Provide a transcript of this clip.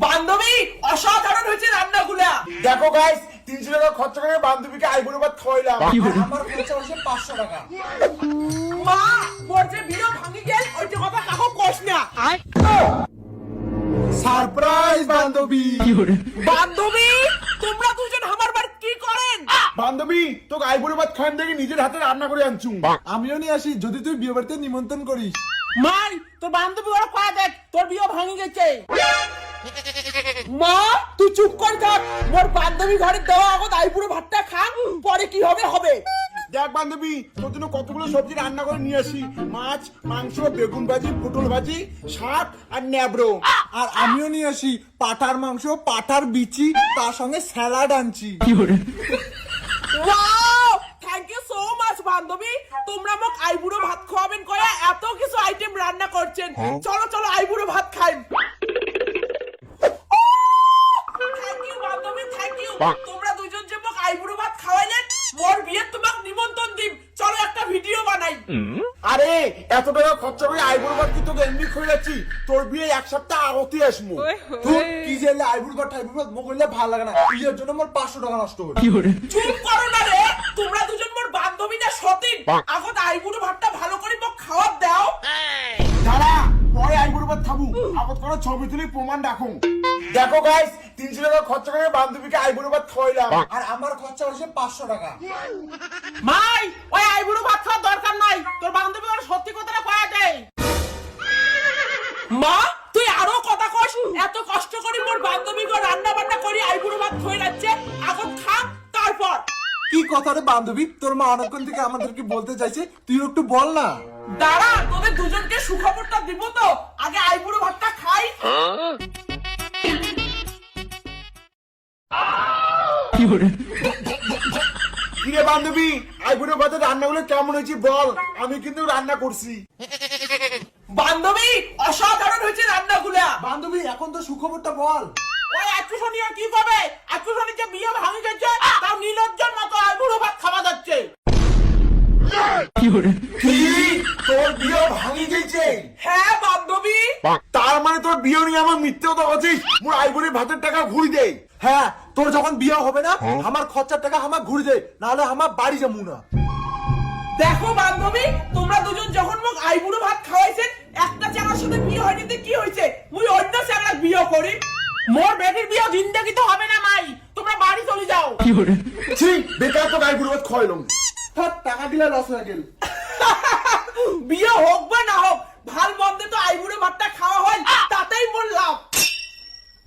বান্ধবী অসাধারণ হয়েছে রান্নাগুলা। দেখো গাইস, 300 টাকা খরচা করে বান্ধবীকে আইবুড়ো ভাত খাওয়াইলাম। আমার খরচা হচ্ছে 500 টাকা। মা মোর যে বিয়ে ভাঙি গেল ওইটা কথা কাকু কস না। সারপ্রাইজ বান্ধবী। বান্ধবী তোমরা দুজন আমার বাড়ি কি করেন? বান্ধবী তোকে আইবুড়ো ভাত খাওয়ান দেখে নিজের হাতে রান্না করে আনছু। আমিও নিয়ে আসি যদি তুই বিয়ে বাড়িতে নিমন্ত্রণ করিস। মাই তোর বান্ধবী ওরা কয়া দেখ তোর বিয়ে ভাঙি গেছে। মা তুই চুপ করে থাক, মোর বান্ধবী ঘরে দেওয়া আগত আইবুড়ো ভাতটা খা, পরে কি হবে হবে। দেখ বান্ধবী, তোর জন্য কতগুলো সবজি রান্না করে নিয়ে আসি। মাছ, মাংস, বেগুন ভাজি, পটল ভাজি, শাক আর ন্যাবড়ো। আর আমিও নিয়ে আসি পাঠার মাংস, পাঠার বিচি, তার সঙ্গে স্যালাড আনছি। Wow thank you so much বান্ধবী, তোমরা মোক আইবুড়ো ভাত খাওয়াবেন কয়া এত কিছু আইটেম রান্না করছেন। চলো চলো আইবুড়ো ভাত খাই। থ্যাংক ইউ বান্ধবী, থ্যাংক ইউ। তোমরা দুজন যে মোক আইবুড়ো ভাত খাওয়াইলেন, মোর বিয়ে তোমাক নিমন্ত্রণ দিম। চলো একটা ভিডিও বানাই। আরে এত টাকা খরচা করে আইবুড়ো ভাত কি তোকে এমনি খুঁজে যাচ্ছি? তোর বিয়ে এক সপ্তাহ আগতেই আসবো। তুই কি যে আইবুড় ভাত টাইবুড় ভাত মোগলে ভালো লাগে না, বিয়ের জন্য আমার 500 টাকা নষ্ট হলো। চুপ করো না রে, তোমরা দুজন মোর বান্ধবী না সতীন, আগত আইবুড়ো ভাতটা ভালো করে মোক খাওয়াব দাও। দাঁড়া, পরে আইবুড়ো ভাত খাবো। আগত করে ছবি তুলে প্রমাণ রাখো। দেখো গাইস, 300 টাকা খরচা করে বান্ধবীকে আইবুড়ো ভাত খাওয়াইলাম। আর আমার খরচা হচ্ছে 500 টাকা। মাই ওই আইবুড়ো ভাত খাওয়ার দরকার নাই, তোর বান্ধবী ওর সত্যি কথাটা কয়া দেয়। মা তুই আরো কথা কস, এত কষ্ট করে মোর বান্ধবী গো রান্না বান্না করি আইবুড়ো ভাত খয়ে যাচ্ছে, আগত খা তারপর। কি কথা রে বান্ধবী, তোর মা অনেকক্ষণ থেকে আমাদেরকে বলতে চাইছে, তুই একটু বল না। দাঁড়া তোদের দুজনকে সুখবরটা দিব তো, আগে আইবুড়ো ভাতটা খাই। কিরে বান্ধবী, আইবুড়ো ভাতের রান্নাগুলো কেমন হয়েছে বল? আমি কিন্তু রান্না করছি। বান্ধবী অসাধারণ হয়েছে রান্নাগুলা। বান্ধবী এখন তো সুখবরটা বল। ওই একটু শুনি আর কি করবে, একটু শুনি যে বিয়ে ভাঙি গেছে, তাও নীলজ্জন মতো আইবুড়ো ভাত খাওয়া যাচ্ছে। কি? তোর বিয়ে ভাঙি গেছে? হ্যাঁ বান্ধবী। তার মানে তোর বিয়ে নিয়ে আমার মিথ্যে কথা বলছিস? মোর আইবুড়ি ভাতের টাকা ঘুরি দে। হ্যাঁ, তোর যখন বিয়ে হবে না আমার খরচার টাকা আমার ঘুরে দে, নাহলে আমার বাড়ি যাবো না। দেখো বান্ধবী, তোমরা দুজন যখন মোক আইবুড়ো ভাত খাওয়াইছেন, একটা চ্যাংড়ার সাথে বিয়ে হয়নি তো কি হয়েছে, মুই অন্য চ্যাংড়ার বিয়ে করি। মোর বেটির বিয়ে জিন্দেগি তো হবে না মাই, তোমরা বাড়ি চলে যাও। ছি, বেকার তো আইবুড়ি ভাত খাওয়াইলাম। থাক, টাকা দিলে লস হয়ে গেল। বিয়ে হোক বা না হোক, ভাল মন্দে তো আইবুড়ো ভাতটা খাওয়া